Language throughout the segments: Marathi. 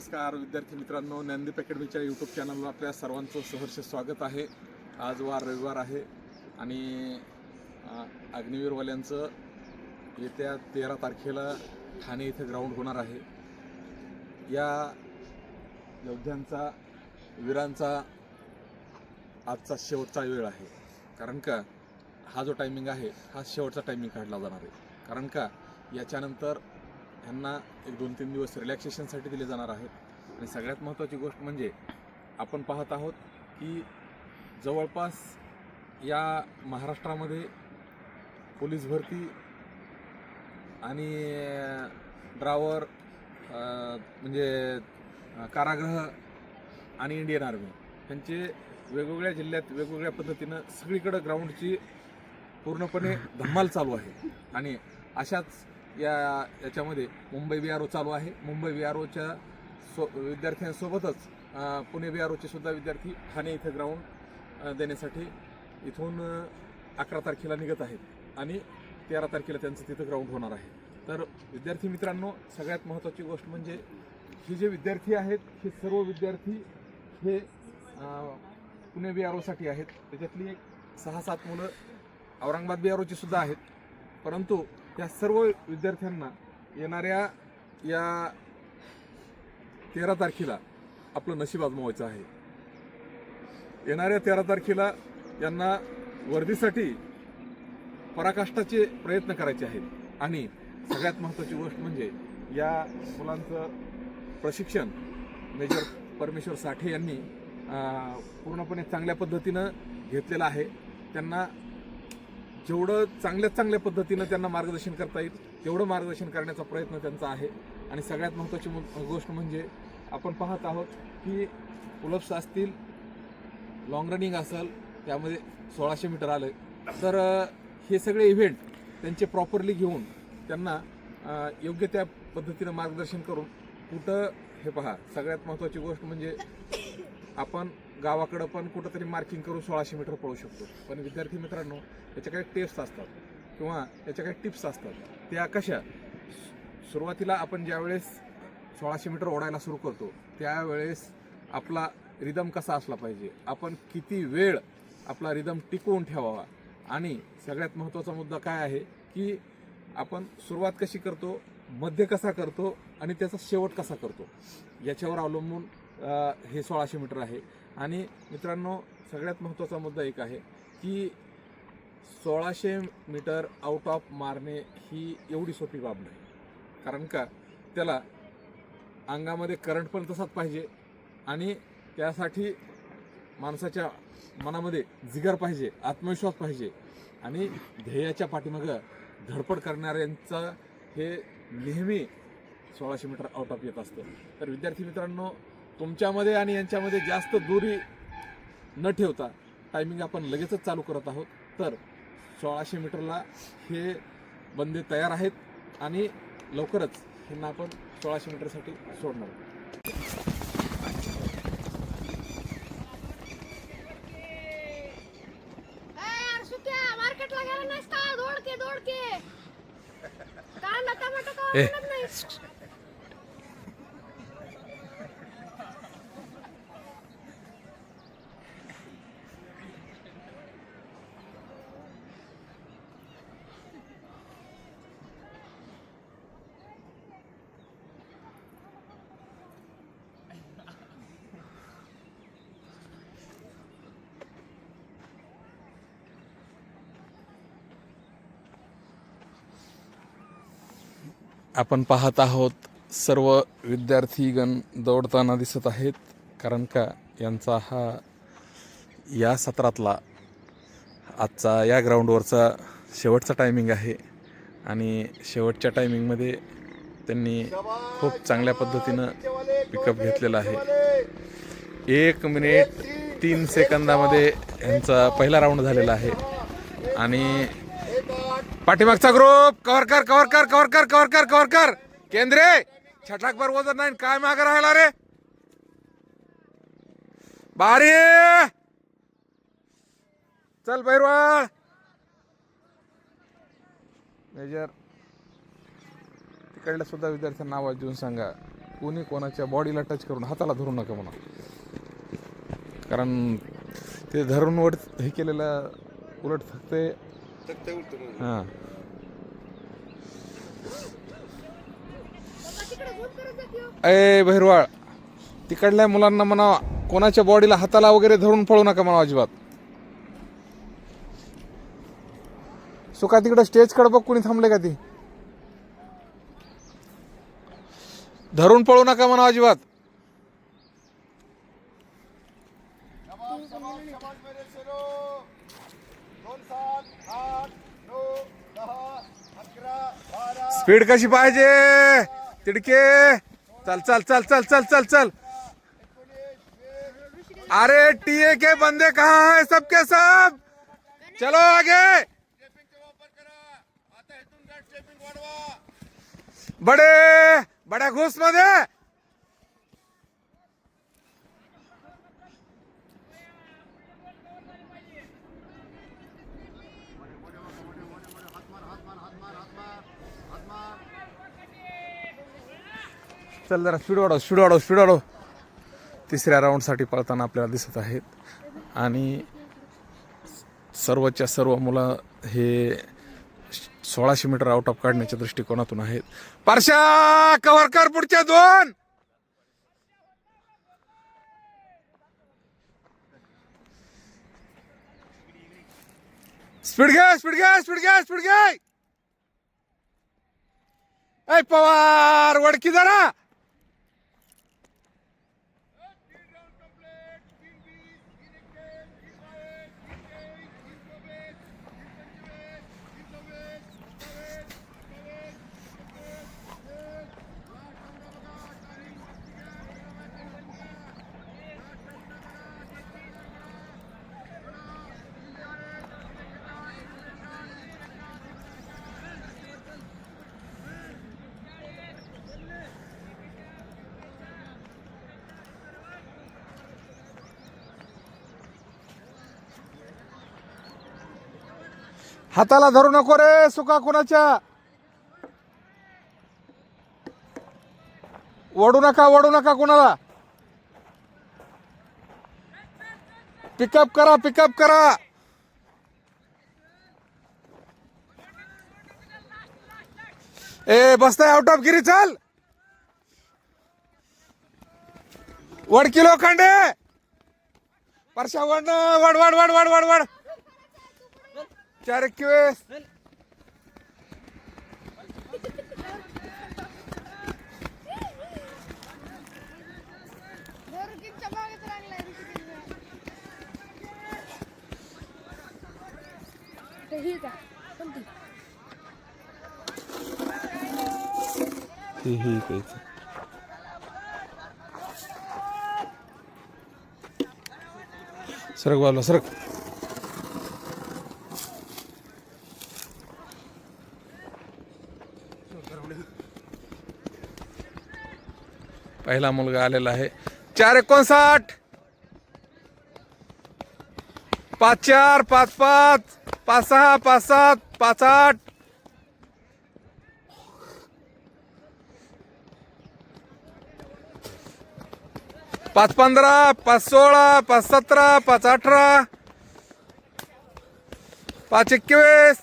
नमस्कार विद्यार्थी मित्रांनो, ज्ञानदीप अकॅडमीच्या यूट्यूब चॅनलवर आपल्या सर्वांचं सहर्ष स्वागत आहे। आज रविवार आहे आणि अग्निवीरवाल्यांचं येत्या 13 तारखेला ठाणे इथे ग्राउंड होणार आहे। या योद्ध्यांचा वीरांचा आजचा शेवटचा वेळ आहे, कारण का हा जो टायमिंग आहे हा शेवटचा टायमिंग काढला जाणार आहे। कारण का याच्यानंतर ह्यांना एक 2-3 दिवस रिलॅक्सेशनसाठी दिले जाणार आहेत। आणि सगळ्यात महत्त्वाची गोष्ट म्हणजे आपण पाहत आहोत की जवळपास या महाराष्ट्रामध्ये पोलीस भरती आणि ड्रायव्हर म्हणजे कारागृह आणि इंडियन आर्मी यांचे वेगवेगळ्या जिल्ह्यात वेगवेगळ्या पद्धतीनं सगळीकडे ग्राउंडची पूर्णपणे धमाल चालू आहे। आणि अशाच याच्यामध्ये मुंबई BRO चालू आहे। मुंबई BROच्या विद्यार्थ्यांसोबतच पुणे BROचे सुद्धा विद्यार्थी ठाणे इथे ग्राउंड देण्यासाठी इथून 11 तारखेला निघत आहेत आणि 13 तारखेला त्यांचं तिथं ग्राउंड होणार आहे। तर विद्यार्थी मित्रांनो, सगळ्यात महत्त्वाची गोष्ट म्हणजे ही जे विद्यार्थी आहेत हे सर्व विद्यार्थी हे पुणे BROसाठी आहेत। त्याच्यातली एक 6-7 मुलं औरंगाबाद BROची सुद्धा आहेत, परंतु या सर्व विद्यार्थ्यांना येणाऱ्या या 13 तारखेला आपलं नशीब आजमावायचं आहे। येणाऱ्या 13 तारखेला यांना वर्दीसाठी पराकाष्ठाचे प्रयत्न करायचे आहेत। आणि सगळ्यात महत्त्वाची गोष्ट म्हणजे या मुलांचं प्रशिक्षण मेजर परमेश्वर साठे यांनी पूर्णपणे चांगल्या पद्धतीनं घेतलेलं आहे। त्यांना जेवढं चांगल्या पद्धतीनं त्यांना मार्गदर्शन करता येईल तेवढं मार्गदर्शन करण्याचा प्रयत्न त्यांचा आहे। आणि सगळ्यात महत्त्वाची गोष्ट म्हणजे आपण पाहत आहोत की पुलअप्स असतील, लॉंग रनिंग असेल, त्यामध्ये 1600 मीटर आलं, तर हे सगळे इव्हेंट त्यांचे प्रॉपरली घेऊन त्यांना योग्य त्या पद्धतीनं मार्गदर्शन करून कुठं हे पहा, सगळ्यात महत्त्वाची गोष्ट म्हणजे आपण गावाकडं पण कुठंतरी मार्किंग करून 1600 मीटर पळू शकतो। पण विद्यार्थी मित्रांनो, याच्या काही टेप्स असतात किंवा याच्या काही टिप्स असतात। त्या कशा, सुरुवातीला आपण ज्यावेळेस 1600 मीटर ओढायला सुरू करतो त्यावेळेस आपला रिदम कसा असला पाहिजे, आपण किती वेळ आपला रिदम टिकवून ठेवावा, आणि सगळ्यात महत्त्वाचा मुद्दा काय आहे की आपण सुरुवात कशी करतो, मध्य कसा करतो आणि त्याचा शेवट कसा करतो, याच्यावर अवलंबून हे 1600 मीटर आहे। आणि मित्रांनो, सगळ्यात महत्त्वाचा मुद्दा एक आहे की 1600 मीटर आउट ऑफ मारणे ही एवढी सोपी बाब नाही। कारण का त्याला अंगामध्ये करंट पण तसाच पाहिजे आणि त्यासाठी माणसाच्या मनामध्ये जिगर पाहिजे, आत्मविश्वास पाहिजे आणि ध्येयाच्या पाठीमागं धडपड करणाऱ्यांचं हे नेहमी 1600 मीटर आउट ऑफ येत असतं। तर विद्यार्थी मित्रांनो, तुमच्यामध्ये आणि यांच्यामध्ये जास्त दूरी न ठेवता टायमिंग आपण लगेचच चालू करत आहोत। तर 1600 मीटरला हे बंदे तयार आहेत आणि लवकरच ह्यांना आपण 1600 मीटरसाठी सोडणार आहोत। आपण पाहत आहोत सर्व विद्यार्थीगण दौडताना दिसत आहेत, कारण का यांचा हा या सत्रातला आजचा या ग्राउंडवरचा शेवटचा टायमिंग आहे। आणि शेवटच्या टायमिंगमध्ये त्यांनी खूप चांगल्या पद्धतीनं पिकअप घेतलेला आहे। 1 मिनिट 3 सेकंदामध्ये यांचा पहिला राऊंड झालेला आहे। आणि पाठीमागचा ग्रुप कव्हर कर केंद्रे, छटाकभर वजन नाही, काय मागे राहिला रे, बारी चल बैरवाळ मेजर तिकडल्या सुद्धा विद्यार्थ्यांना आवाज देऊन सांगा कोणी कोणाच्या बॉडीला टच करून हाताला धरू नका म्हणा, कारण ते धरून वर हे केलेलं उलट थकते. हां ए बहिरवाळ, तिकडल्या मुलांना म्हणा कोणाच्या बॉडीला हाताला वगैरे धरून पळू नका म्हणा अजिबात. सुका तिकडं स्टेज कडे बघ, कुणी थांबले का ती, धरून पळू नका म्हणा अजिबात. स्पीड कशी पाहिजे तिडके, चल चल चल चल चल चल चल. अरे टीए के बंदे कहाँ हैं सबके सब, चलो आगे. बड़े बड्या घुस मध्ये. चल जरा स्पीड वाढव स्पीड वाढव स्पीड वाढव. तिसऱ्या राऊंडसाठी पळताना आपल्याला दिसत आहेत आणि सर्वच्या सर्व मुलं हे 1600 मीटर आउट ऑफ काढण्याच्या दृष्टिकोनातून आहेत. परशा कव्हर कर पुढच्या दोन. स्पीड घे स्पीड घे स्पीड घे स्पीड घे. ऐ पवार वडकी जरा. हाताला धरू नको रे सुका कुणाच्या, वडू नका कुणाला. पिकअप करा पिकअप करा. ए बसताय आउट ऑफ गिरी. चल वडकी लोखंडे. परशा वड वड वड वड वड वड वड. 4-21. सरक बाजूला सरक. पहिला मुलगा आलेला आहे. 4-59. 5-4 5-5 5-6 5-7 5-8. 5-15 5-16 5-17 5-18 5-21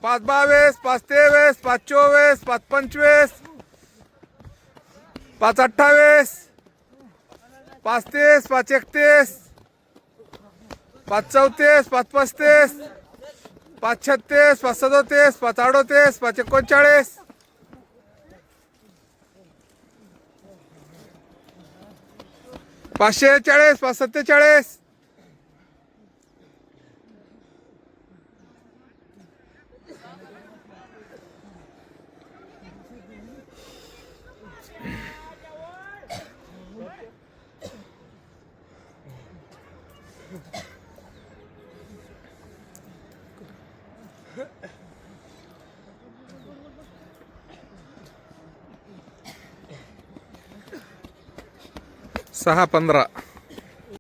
5-22 5-23 5-24 5-25 5-28 5-30 5-31 5-34 5-35 5-36 5-37 5-38 5-39 540 5-47 6-15